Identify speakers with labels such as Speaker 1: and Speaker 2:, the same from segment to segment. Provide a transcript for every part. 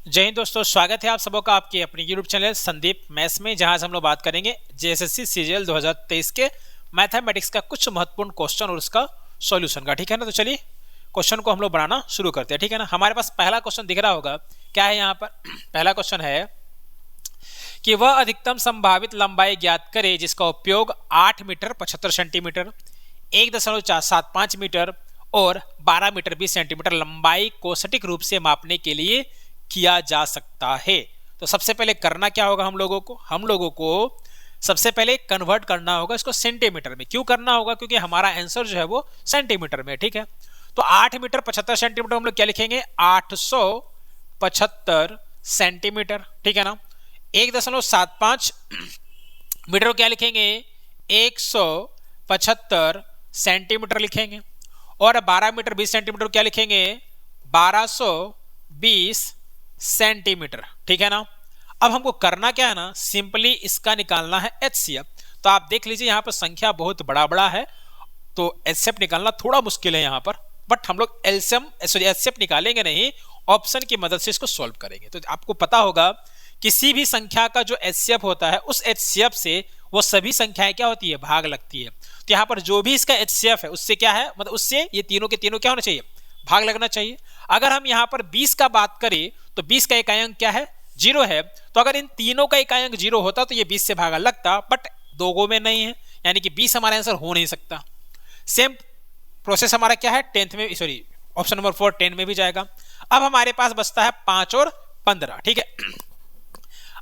Speaker 1: जय हिंद दोस्तों, स्वागत है आप सबों का आपके अपने यूट्यूब चैनल संदीप मैथ्स में, जहां से हम लोग बात करेंगे जेएसएससी सीजीएल 2023 के मैथमेटिक्स का कुछ महत्वपूर्ण क्वेश्चन और उसका सॉल्यूशन का। ठीक है ना, तो चलिए क्वेश्चन को हम लोग बनाना शुरू करते हैं। ठीक है ना, हमारे पास पहला क्वेश्चन दिख रहा होगा, क्या है यहाँ पर। पहला क्वेश्चन है कि वह अधिकतम संभावित लंबाई ज्ञात करे जिसका उपयोग 8 मीटर 75 सेंटीमीटर, 1.75 मीटर और 12 मीटर 20 सेंटीमीटर लंबाई को सटीक रूप से मापने के लिए किया जा सकता है। तो सबसे पहले करना क्या होगा हम लोगों को सबसे पहले कन्वर्ट करना होगा इसको सेंटीमीटर में। क्यों करना होगा? क्योंकि हमारा आंसर जो है वो सेंटीमीटर में। ठीक है, तो 8 मीटर 75 सेंटीमीटर हम लोग क्या लिखेंगे, 875 सेंटीमीटर। ठीक है ना, 1.75 मीटर को क्या लिखेंगे, 175 सेंटीमीटर लिखेंगे। और 12 मीटर 20 सेंटीमीटर को क्या लिखेंगे, 1220 सेंटीमीटर। ठीक है ना, अब हमको करना क्या है ना, सिंपली इसका निकालना है एचसीएफ। तो आप देख लीजिए यहाँ पर संख्या बहुत बड़ा है, तो एचसीएफ निकालना थोड़ा मुश्किल है यहाँ पर, बट हम लोग एचसीएफ निकालेंगे नहीं, ऑप्शन की मदद से इसको सॉल्व करेंगे। तो आपको पता होगा किसी भी संख्या का जो एचसीएफ होता है उस एचसीएफ से वो सभी संख्याएं क्या होती है, भाग लगती है। तो यहाँ पर जो भी इसका एचसीएफ है उससे क्या है, मतलब उससे ये तीनों के तीनों क्या होना चाहिए, भाग लगना चाहिए। अगर हम यहाँ पर 20 का बात करें तो 20 का इकाई क्या है, 0 है। तो अगर इन तीनों का इकाई 0 होता तो ये 20 से भागा लगता, बट दोगों में नहीं है, यानी कि 20 हमारा आंसर हो नहीं सकता। सेम प्रोसेस हमारा क्या है, 10th में, सॉरी ऑप्शन नंबर 4 10 में भी जाएगा। अब हमारे पास बचता है 5 और 15। ठीक है,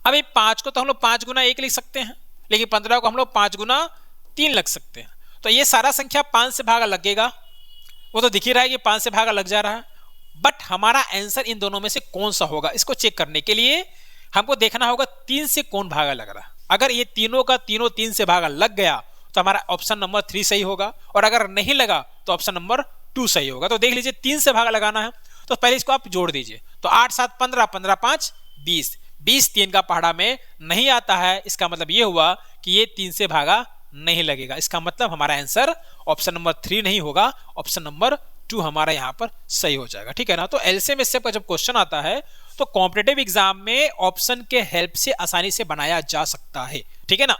Speaker 1: अब ये 5 को तो हम लोग 5 गुना 1 लिख सकते हैं, लेकिन 15 को हम लोग 5 गुना 3 लिख सकते हैं। तो ये सारा संख्या 5 से भागा लगेगा, वो तो दिख ही रहा है कि 5 से भागा लग जा रहा है, बट हमारा आंसर इन दोनों में से कौन सा होगा, इसको चेक करने के लिए हमको देखना होगा 3 से कौन भागा लग रहा है। अगर ये तीनों का तीनों 3 से भागा लग गया तो हमारा ऑप्शन नंबर 3 सही होगा, और अगर नहीं लगा तो ऑप्शन नंबर 2 सही होगा। तो देख लीजिए 3 से भागा लगाना है, तो पहले इसको आप जोड़ दीजिए। तो 8 7 15, 15 5 20, 20 3 का पहाड़ा में नहीं आता है, इसका मतलब ये हुआ कि ये 3 से भागा नहीं लगेगा। इसका मतलब हमारा आंसर ऑप्शन नंबर 3 नहीं होगा, ऑप्शन नंबर 2 हमारा यहाँ पर सही हो जाएगा। ठीक है ना, तो एलसीएम एचसीएफ का जब क्वेश्चन आता है तो कॉम्पिटिटिव एग्जाम में ऑप्शन के हेल्प से आसानी से बनाया जा सकता है। ठीक है ना,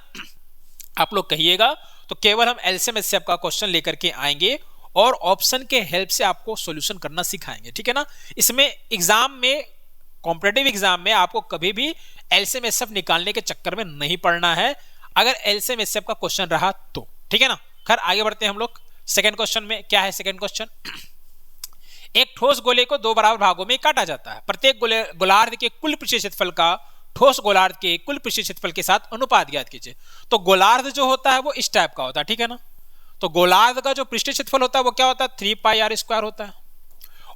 Speaker 1: आप लोग कहिएगा तो केवल हम एलसीएम एचसीएफ का क्वेश्चन लेकर के आएंगे और ऑप्शन के हेल्प से आपको सॉल्यूशन करना सिखाएंगे। ठीक है ना, इसमें एग्जाम में, कॉम्पिटिटिव एग्जाम में आपको कभी भी एलसीएम एचसीएफ निकालने के चक्कर में नहीं पड़ना है, अगर एलसीएम एचसीएफ का क्वेश्चन रहा तो। ठीक है ना, खैर आगे बढ़ते हैं हम लोग। सेकंड क्वेश्चन में क्या है, सेकंड क्वेश्चन, एक ठोस गोले को 2 बराबर भागों में काटा जाता है। प्रत्येक गोलार्ध के कुल पृष्ठीय क्षेत्रफल का ठोस गोलार्ध के कुल पृष्ठीय क्षेत्रफल के साथ अनुपात ज्ञात कीजिए। तो गोलार्ध जो होता है वो इस टाइप का होता है। ठीक है ना, तो गोलार्ध का जो पृष्ठीय क्षेत्रफल होता है वो क्या होता है, 3πr² होता है।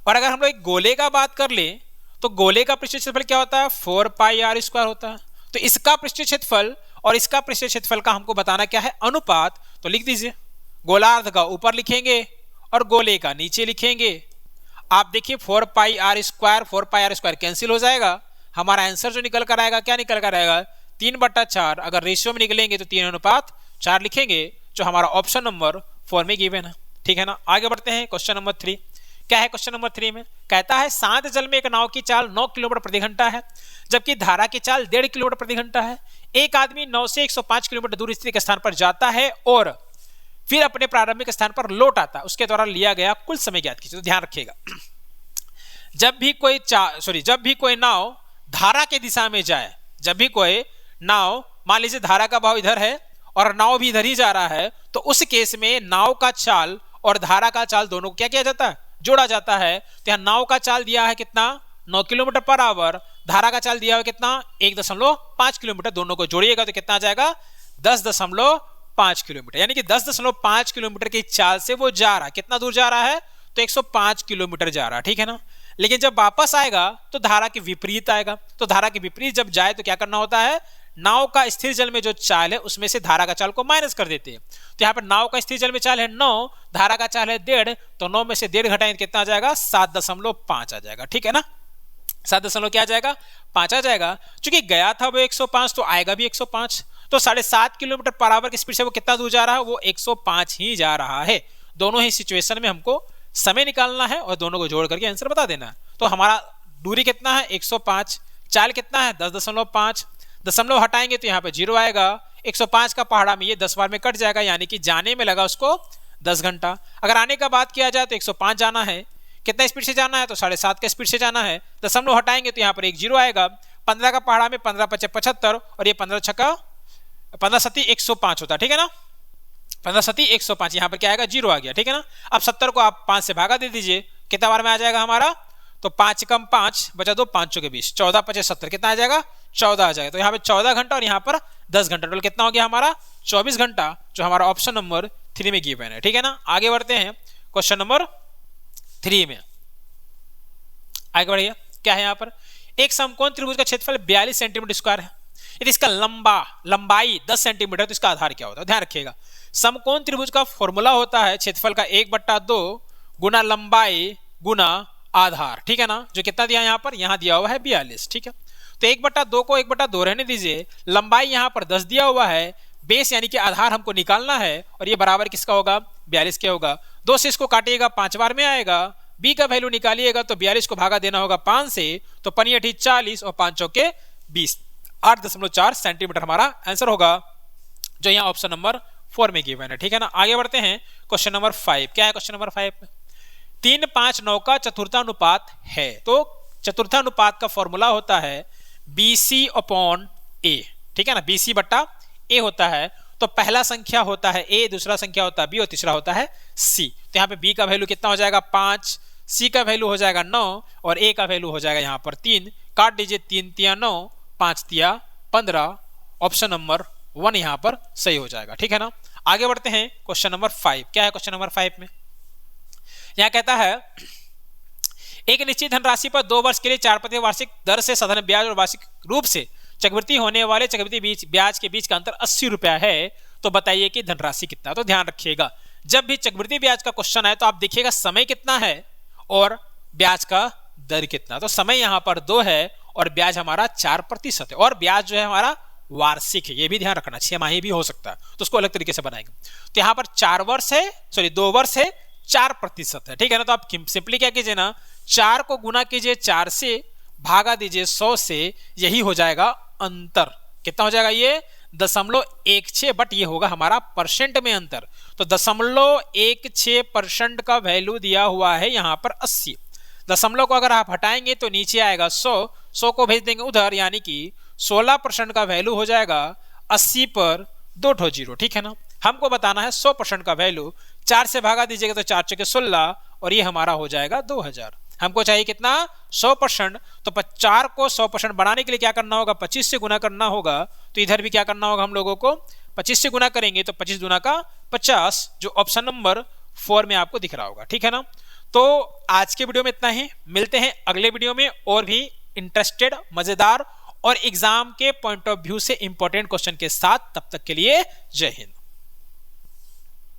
Speaker 1: और अगर हम लोग एक गोले का बात कर ले तो गोले का पृष्ठीय क्षेत्रफल क्या होता है, 4πr² होता है। तो इसका पृष्ठीय क्षेत्रफल और इसका पृष्ठीय क्षेत्रफल का हमको बताना क्या है, अनुपात। तो लिख दीजिए, गोलार्ध का ऊपर लिखेंगे और गोले का नीचे लिखेंगे। आप देखिए 4πr² कैंसिल हो जाएगा, हमारा आंसर जो निकल कर आएगा, क्या निकल कर आएगा, 3/4। अगर रेशियो में निकलेंगे तो 3:4 लिखेंगे, जो हमारा ऑप्शन नंबर 4 में गिवन है। ठीक है ना, आगे बढ़ते हैं क्वेश्चन नंबर 3। क्या है क्वेश्चन नंबर 3 में, कहता है शांत जल में एक नाव की चाल 9 किलोमीटर प्रति घंटा है, जबकि धारा की चाल 1.5 किलोमीटर प्रति घंटा है। एक आदमी 9 से 105 किलोमीटर दूर स्थित एक स्थान पर जाता है और फिर अपने प्रारंभिक स्थान पर लौट आता है, उसके द्वारा लिया गया कुल समय ज्ञात कीजिए। तो ध्यान रखिएगा, जब भी कोई नाव धारा के दिशा में जाए, जब भी कोई नाव, मान लीजिए धारा का भाव इधर है और नाव भी इधर ही जा रहा है, तो उस केस में नाव का चाल और धारा का चाल दोनों को क्या किया जाता है, जोड़ा जाता है। तो यहाँ नाव का चाल दिया है कितना, 9 किलोमीटर पर आवर, धारा का चाल दिया है कितना, 1.5 किलोमीटर, दोनों को जोड़िएगा तो कितना आ जाएगा, 10.5 किलोमीटर। यानी कि 10.5 किलोमीटर की चाल से वो जा रहा है, कितना दूर जा रहा है, तो 105 किलोमीटर जा रहा है। ठीक है ना, लेकिन जब वापस आएगा तो धारा के विपरीत आएगा। तो धारा के विपरीत जब जाए तो क्या करना होता है, नाव का स्थिर जल में जो चाल है उसमें से धारा का चाल को माइनस कर देते हैं। तो यहाँ पर नाव का स्थिर जल में चाल है 9, धारा का चाल है 1.5, तो 9 में से 1.5 घटाएं कितना आ जाएगा, 7.5 आ जाएगा। ठीक है ना, 7 क्या आ जाएगा, 5 आ जाएगा। चूंकि गया था वो 105 तो आएगा भी 105, तो 7.5 किलोमीटर पर आवर की स्पीड से वो कितना दूर जा रहा है, वो 105 ही जा रहा है। दोनों ही सिचुएशन में हमको समय निकालना है और दोनों को जोड़ करके आंसर बता देना है। तो हमारा दूरी कितना है 105, चाल कितना है 10.5, दशमलव हटाएंगे तो यहाँ पे 0 आएगा। 105 का पहाड़ा में ये 10 बार में कट जाएगा, यानी कि जाने में लगा उसको 10 घंटा। अगर आने का बात किया जाए तो 105 जाना है, कितना स्पीड से जाना है तो 7.5 के स्पीड से जाना है। दशमलव हटाएंगे तो यहाँ पर 1 0 आएगा। 15 का पहाड़ा में 15 × 5 = 75 और ये 15 छक्का 15 7 105 होता है, ठीक है ना। 15 7 105, यहाँ पर क्या आएगा 0 आ गया, ठीक है ना। अब 70 को आप 5 से भागा दे दीजिए, कितना बार में आ जाएगा हमारा, तो 5 × 5 बचा 2, 5 के 20, 14 × 5 = 70, कितना आ जाएगा 14 आ जाएगा। तो यहाँ पे 14 घंटा और यहाँ पर 10 घंटा, टोटल कितना हो गया हमारा 24 घंटा, जो हमारा ऑप्शन नंबर 3 में गिवन है, ठीक है ना। आगे बढ़ते हैं क्वेश्चन नंबर 3 में, आगे बढ़िए। क्या है यहाँ पर, एक समकोण त्रिभुज का क्षेत्रफल 42 सेंटीमीटर स्क्वायर है, यदि इसका लंबाई 10 सेंटीमीटर तो इसका आधार क्या होता है, ध्यान रखिएगा। समकोण त्रिभुज का फॉर्मूला होता है क्षेत्रफल का 1/2 गुना लंबाई गुना आधार, ठीक है ना। जो कितना दिया यहाँ पर, यहाँ दिया हुआ है 42, ठीक है। तो 1/2 को 1/2 रहने दीजिए, लंबाई यहाँ पर 10 दिया हुआ है, बेस यानी कि आधार हमको निकालना है, और ये बराबर किसका होगा 42 के होगा। 2 से इसको काटिएगा 5 बार में आएगा, बी का वैल्यू निकालिएगा तो 42 को भागा देना होगा 5 से, तो 5 × 8 = 40 और 5 × 4 = 20, 8.4 सेंटीमीटर हमारा आंसर होगा, जो यहाँ ऑप्शन नंबर 4 में गिवन है, ठीक है ना। आगे बढ़ते हैं क्वेश्चन नंबर 5। क्या है क्वेश्चन नंबर 5 में, 3 5 9 का चतुर्थानुपात है, तो चतुर्थानुपात का फॉर्मूला होता है BC/A, ठीक है ना। BC/A होता है, तो पहला संख्या होता है A, दूसरा संख्या होता है B और तीसरा होता है C। तो यहाँ पे B का वैल्यू कितना हो जाएगा 5, C का वैल्यू हो जाएगा 9 और A का वैल्यू हो जाएगा यहाँ पर 3। काट दीजिए, 3 × 9 5 × 15, ऑप्शन नंबर 1 यहाँ पर सही हो जाएगा, ठीक है ना। आगे बढ़ते हैं क्वेश्चन नंबर 5। क्या है क्वेश्चन नंबर 5 में, यहाँ कहता है एक निश्चित धनराशि पर 2 वर्ष के लिए 4% वार्षिक दर से साधारण ब्याज और वार्षिक रूप से चक्रवृद्धि होने वाले चक्रवृद्धि ब्याज के बीच का अंतर 80 रुपया है, तो बताइए कि धनराशि कितना। तो ध्यान रखिएगा, जब भी चक्रवृद्धि ब्याज का क्वेश्चन आए तो आप देखिएगा समय कितना है और ब्याज का दर कितना। तो समय यहाँ पर 2 है और ब्याज हमारा 4% है, और ब्याज जो है हमारा वार्षिक है, ये भी ध्यान रखना, 6 माही भी हो सकता है, तो उसको अलग तरीके से बनाएंगे। तो यहाँ पर 2 वर्ष है 4% है, ठीक है ना। तो आप सिंपली क्या कीजिए ना, 4 को गुना कीजिए 4 से, भागा दीजिए 100 से, यही हो जाएगा अंतर। कितना हो जाएगा ये 0.16, बट ये होगा हमारा परसेंट में अंतर। तो 0.16% का वैल्यू दिया हुआ है यहाँ पर 80। दशमलव को अगर आप हटाएंगे तो नीचे आएगा 100 को भेज देंगे उधर, यानी कि 16% का वैल्यू हो जाएगा 80 पर 2 0, ठीक है ना। हमको बताना है 100% का वैल्यू, 4 से भागा दीजिएगा तो 4 × 16 और ये हमारा हो जाएगा 2000। हमको चाहिए कितना 100%, तो 4 को 100% बनाने के लिए क्या करना होगा 25 से गुना करना होगा। तो इधर भी क्या करना होगा हम लोगों को 25 से गुना करेंगे तो 25 दूना का 50, जो ऑप्शन नंबर 4 में आपको दिख रहा होगा, ठीक है ना। तो आज के वीडियो में इतना ही, मिलते हैं अगले वीडियो में और भी इंटरेस्टेड, मजेदार और एग्जाम के पॉइंट ऑफ व्यू से इंपॉर्टेंट क्वेश्चन के साथ। तब तक के लिए जय हिंद।